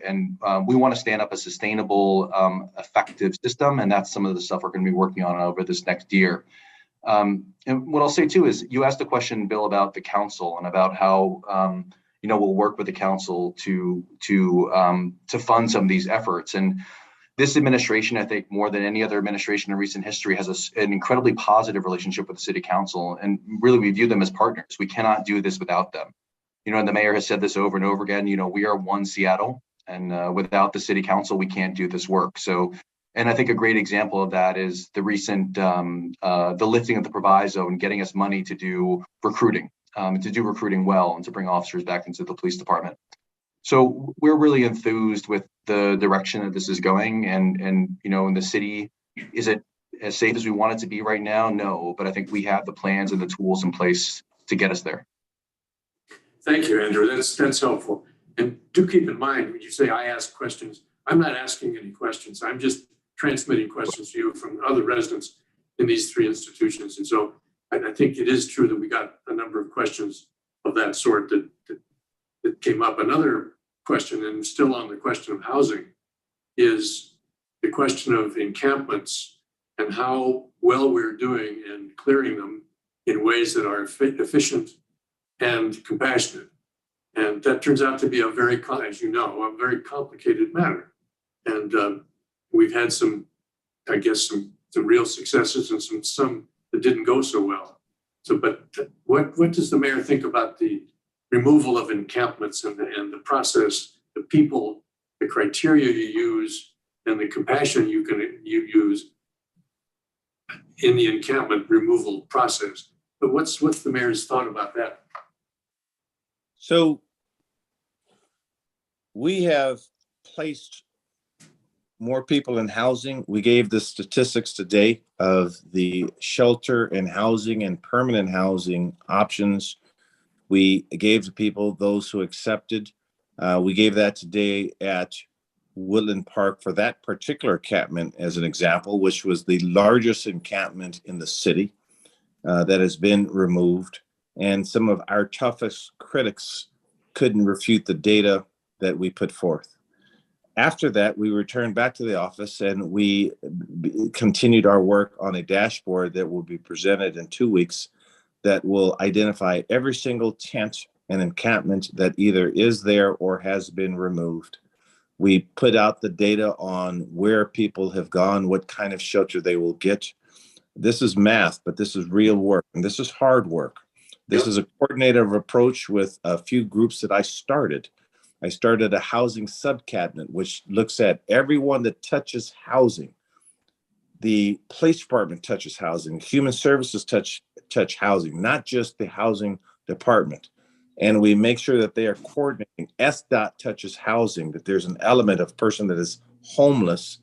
we want to stand up a sustainable, effective system. And that's some of the stuff we're going to be working on over this next year. And what I'll say too is, you asked the question, Bill, about the council and about how, we'll work with the council to fund some of these efforts. And this administration, I think, more than any other administration in recent history, has an incredibly positive relationship with the city council. And really, we view them as partners. We cannot do this without them. And the mayor has said this over and over again, we are one Seattle, and without the city council, we can't do this work. So, and I think a great example of that is the recent, the lifting of the proviso and getting us money to do recruiting. to do recruiting well and to bring officers back into the police department. So we're really enthused with the direction that this is going, and in the city, is it as safe as we want it to be right now? No, but I think we have the plans and the tools in place to get us there. Thank you, Andrew. That's helpful. And do keep in mind, when you say I ask questions, I'm not asking any questions. I'm just transmitting questions to you from other residents in these three institutions. And so I think it is true that we got a number of questions of that sort that came up. Another question, and still on the question of housing, is the question of encampments and how well we're doing in clearing them in ways that are efficient and compassionate. And that turns out to be as you know, a very complicated matter. And we've had some real successes and some that didn't go so well. So, but what does the mayor think about the removal of encampments and the process, the people, the criteria you use, and the compassion you use in the encampment removal process? But what's the mayor's thought about that? So we have placed more people in housing. We gave the statistics today of the shelter and housing and permanent housing options we gave to people, those who accepted. We gave that today at Woodland Park for that particular encampment as an example, which was the largest encampment in the city that has been removed. And some of our toughest critics couldn't refute the data that we put forth. After that, we returned back to the office and we continued our work on a dashboard that will be presented in 2 weeks that will identify every single tent and encampment that either is there or has been removed. We put out the data on where people have gone, what kind of shelter they will get. This is math, but this is real work, and this is hard work. This is a coordinated approach with a few groups that I started. I started a housing subcabinet, which looks at everyone that touches housing. The police department touches housing, human services touch housing, not just the housing department. And we make sure that they are coordinating. SDOT touches housing, that there's an element of person that is homeless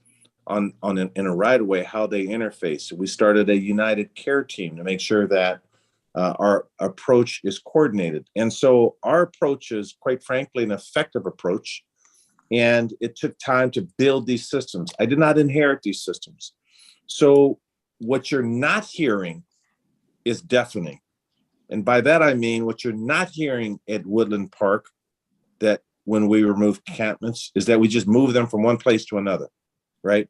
in a right of way, how they interface. So we started a united care team to make sure that our approach is coordinated. And so our approach is, quite frankly, an effective approach. And it took time to build these systems. I did not inherit these systems. So what you're not hearing is deafening. And by that, I mean, what you're not hearing at Woodland Park, that when we remove encampments, is that we just move them from one place to another, right?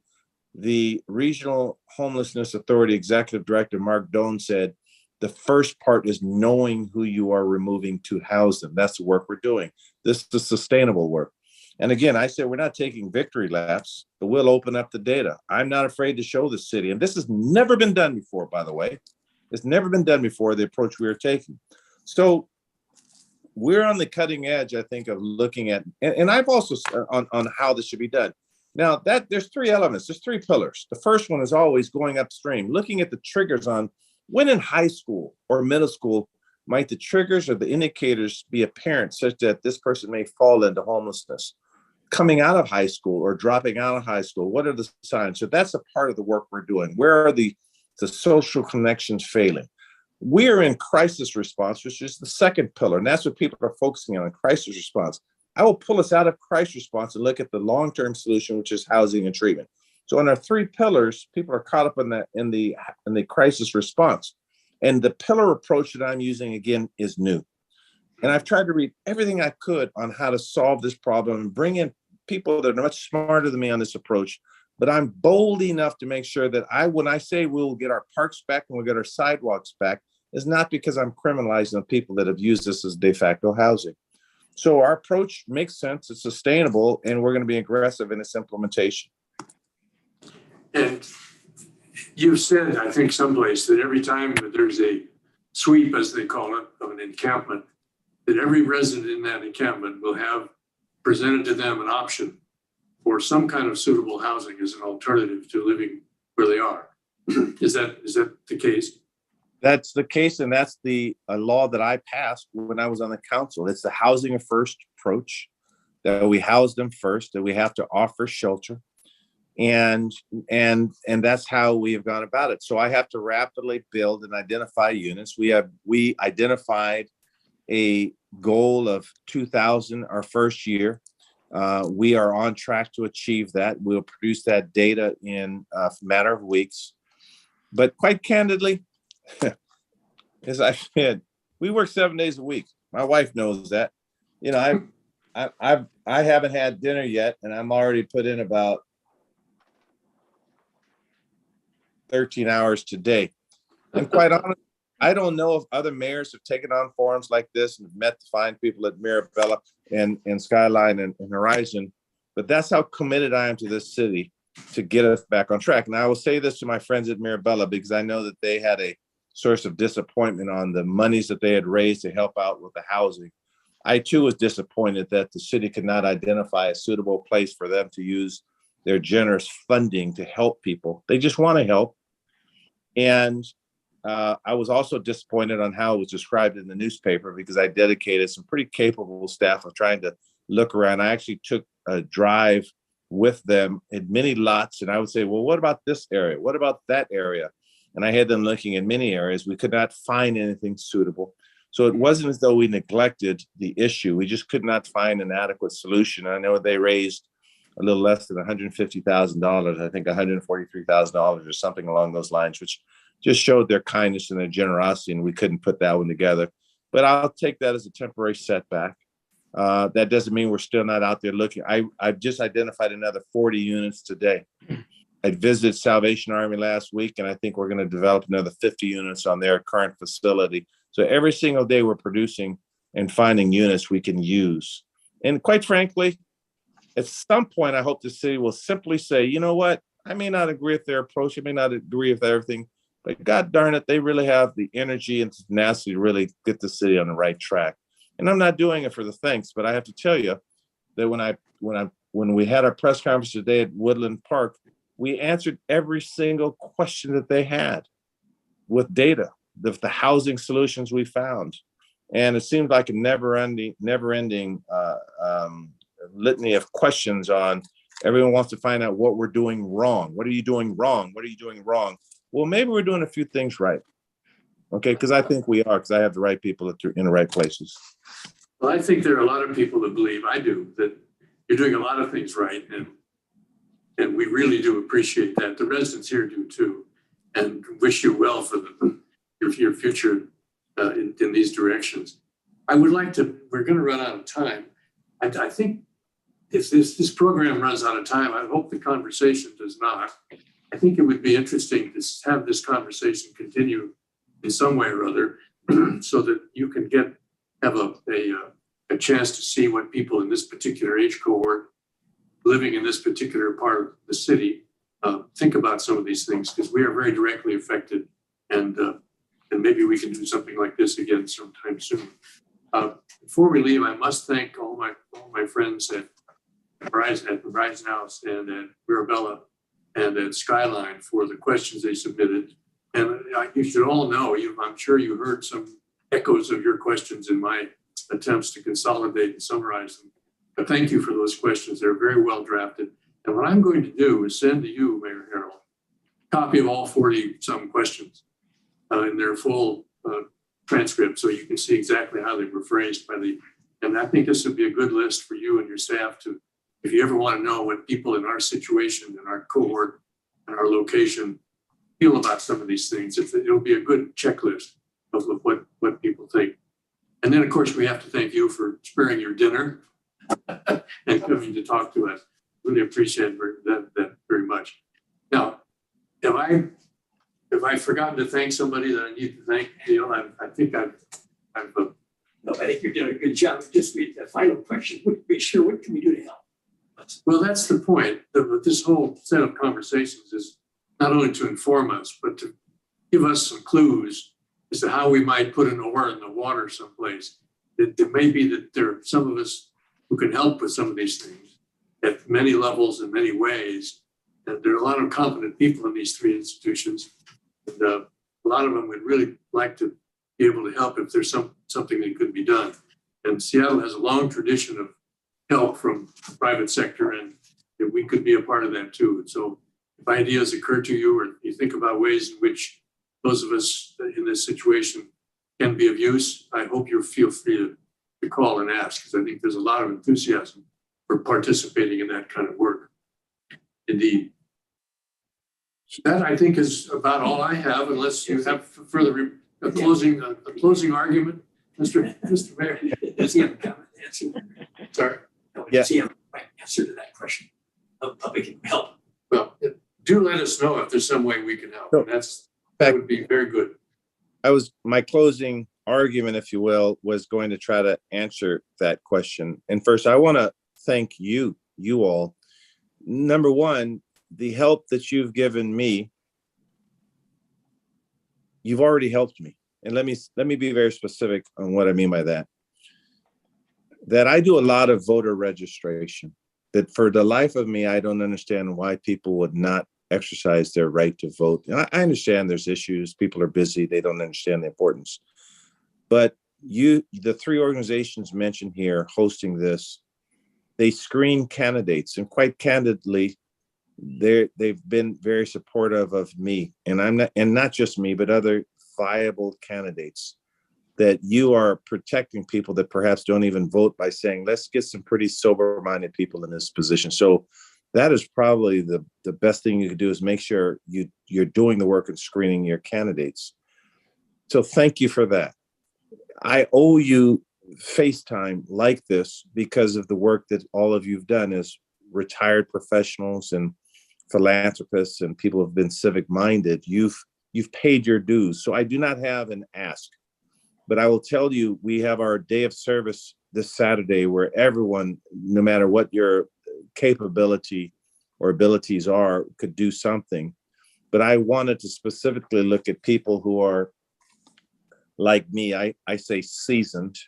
The Regional Homelessness Authority Executive Director, Mark Doan, said, the first part is knowing who you are removing to house them. That's the work we're doing. This is sustainable work. And again, I said, we're not taking victory laps, but we'll open up the data. I'm not afraid to show the city. And this has never been done before, by the way. It's never been done before, the approach we are taking. So we're on the cutting edge, I think, of looking at, and I've also on how this should be done. Now that there's three elements, there's three pillars. The first one is always going upstream, looking at the triggers on when in high school or middle school might the triggers or the indicators be apparent such that this person may fall into homelessness. Coming out of high school or dropping out of high school, what are the signs? So that's a part of the work we're doing. Where are the social connections failing? We are in crisis response, which is the second pillar, and that's what people are focusing on, crisis response. I will pull us out of crisis response and look at the long-term solution, which is housing and treatment. So on our three pillars, people are caught up in the crisis response. And the pillar approach that I'm using, again, is new. And I've tried to read everything I could on how to solve this problem and bring in people that are much smarter than me on this approach. But I'm bold enough to make sure that when I say we'll get our parks back and we'll get our sidewalks back, is not because I'm criminalizing the people that have used this as de facto housing. So our approach makes sense, it's sustainable, and we're going to be aggressive in its implementation. And you've said, I think, someplace that every time that there's a sweep, as they call it, of an encampment, that every resident in that encampment will have presented to them an option for some kind of suitable housing as an alternative to living where they are. Is that the case? That's the case, and that's the law that I passed when I was on the council. It's the housing first approach, that we house them first, that we have to offer shelter, and that's how we have gone about it. So I have to rapidly build and identify units. We identified a goal of 2,000 our first year. We are on track to achieve that. We'll produce that data in a matter of weeks. But quite candidly, as I said, we work 7 days a week. My wife knows that. You know, I haven't had dinner yet, and I'm already put in about 13 hours today. And quite honestly, I don't know if other mayors have taken on forums like this and met the fine people at Mirabella and Skyline and Horizon, but that's how committed I am to this city to get us back on track. And I will say this to my friends at Mirabella, because I know that they had a source of disappointment on the monies that they had raised to help out with the housing. I too was disappointed that the city could not identify a suitable place for them to use their generous funding to help people. They just want to help. And I was also disappointed on how it was described in the newspaper, because I dedicated some pretty capable staff of trying to look around. I actually took a drive with them in many lots, and I would say, well, what about this area? What about that area? And I had them looking in many areas. We could not find anything suitable. So it wasn't as though we neglected the issue. We just could not find an adequate solution. I know they raised a little less than $150,000, I think $143,000 or something along those lines, which just showed their kindness and their generosity, and we couldn't put that one together. But I'll take that as a temporary setback. That doesn't mean we're still not out there looking. I've just identified another 40 units today. I visited Salvation Army last week, and I think we're going to develop another 50 units on their current facility. So every single day we're producing and finding units we can use. And quite frankly, at some point, I hope the city will simply say, you know what, I may not agree with their approach, I may not agree with everything, but God darn it, they really have the energy and tenacity to really get the city on the right track. And I'm not doing it for the thanks, but I have to tell you that when we had our press conference today at Woodland Park, we answered every single question that they had with data, the housing solutions we found. And it seemed like a never-ending litany of questions on everyone wants to find out what we're doing wrong. What are you doing wrong? What are you doing wrong? Well, maybe we're doing a few things right. Okay, because I think we are, because I have the right people in the right places. Well, I think there are a lot of people that believe, I do, that you're doing a lot of things right. And we really do appreciate that. The residents here do too, and wish you well for your future in these directions. I would like to, we're going to run out of time. I think if this program runs out of time, I hope the conversation does not. I think it would be interesting to have this conversation continue in some way or other so that you can have a chance to see what people in this particular age cohort living in this particular part of the city think about some of these things, because we are very directly affected, and maybe we can do something like this again sometime soon. Before we leave, I must thank all my friends at Verizon House and at Mirabella and at Skyline for the questions they submitted. And you should all know, I'm sure you heard some echoes of your questions in my attempts to consolidate and summarize them. But thank you for those questions. They're very well drafted. And what I'm going to do is send to you, Mayor Harrell, a copy of all 40-some questions in their full transcript, so you can see exactly how they were phrased and I think this would be a good list for you and your staff to, if you ever want to know what people in our situation, in our cohort, and our location feel about some of these things. It'll be a good checklist of what people think. And then, of course, we have to thank you for sparing your dinner and coming to talk to us. Really appreciate that very much. Now, if I've forgotten to thank somebody that I need to thank, I think I've No, I think you're doing a good job. Just the final question would be, sure, what can we do to help? Well, that's the point. This whole set of conversations is not only to inform us, but to give us some clues as to how we might put an oar in the water someplace. It may be that there are some of us who can help with some of these things at many levels in many ways. And there are a lot of competent people in these three institutions. And a lot of them would really like to be able to help if there's something that could be done. And Seattle has a long tradition of help from the private sector, and if we could be a part of that too. And so if ideas occur to you, or you think about ways in which those of us in this situation can be of use, I hope you feel free to call and ask, because I think there's a lot of enthusiasm for participating in that kind of work. Indeed. So that, I think, is about all I have, unless you have further a closing argument, Mr. Mayor. Does he have a comment? Sorry. Does he have an answer to that question of public help? Well, do let us know if there's some way we can help. That would be very good. My closing argument, if you will, was going to try to answer that question. And first, I want to thank you all. Number one, the help that you've given me, you've already helped me. And let me be very specific on what I mean by that. That I do a lot of voter registration. That for the life of me, I don't understand why people would not exercise their right to vote. And I understand there's issues. People are busy. They don't understand the importance. But the three organizations mentioned here hosting this, they screen candidates, and quite candidly, they've been very supportive of me, and not just me, but other viable candidates. That you are protecting people that perhaps don't even vote by saying, let's get some pretty sober-minded people in this position. So that is probably the best thing you can do, is make sure you're doing the work and screening your candidates. So thank you for that. I owe you FaceTime like this because of the work that all of you've done as retired professionals and philanthropists and people who have been civic minded. You've paid your dues. So I do not have an ask, but I will tell you, we have our day of service this Saturday where everyone, no matter what your capability or abilities are, could do something. But I wanted to specifically look at people who are like me, I say seasoned,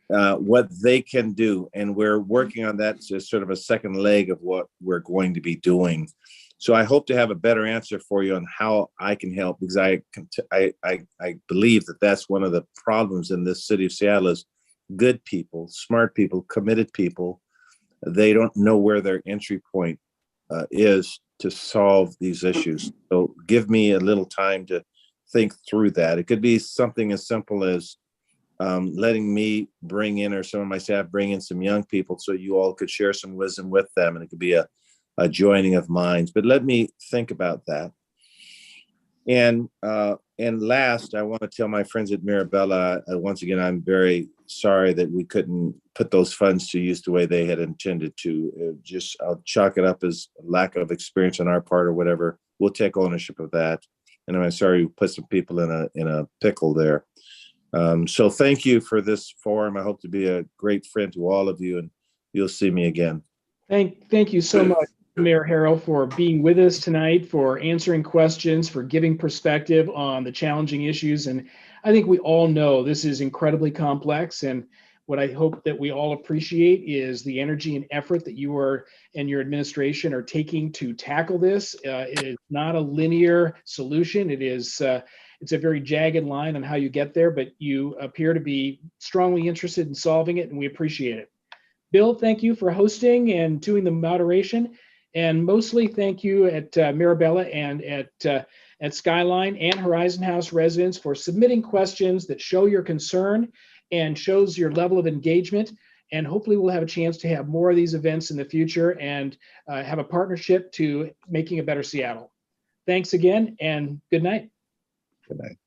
what they can do. And we're working on that as sort of a second leg of what we're going to be doing. So I hope to have a better answer for you on how I can help, because I believe that that's one of the problems in this city of Seattle is good people, smart people, committed people. They don't know where their entry point is to solve these issues. So give me a little time to think through that. It could be something as simple as letting me bring in, or some of my staff bring in some young people so you all could share some wisdom with them. And it could be a joining of minds, but let me think about that. And last, I want to tell my friends at Mirabella, once again, I'm very sorry that we couldn't put those funds to use the way they had intended to. I'll chalk it up as lack of experience on our part or whatever. We'll take ownership of that. And I'm sorry we put some people in a pickle there. So thank you for this forum. I hope to be a great friend to all of you, and you'll see me again. Thank you so much, Mayor Harrell, for being with us tonight, for answering questions, for giving perspective on the challenging issues. And I think we all know this is incredibly complex. And what I hope that we all appreciate is the energy and effort that you and your administration are taking to tackle this. It is not a linear solution. It's a very jagged line on how you get there, but you appear to be strongly interested in solving it, and we appreciate it. Bill, thank you for hosting and doing the moderation. And mostly thank you at Mirabella and at Skyline and Horizon House residents for submitting questions that show your concern and shows your level of engagement. And hopefully we'll have a chance to have more of these events in the future and have a partnership to making a better Seattle. Thanks again, and good night. Good night.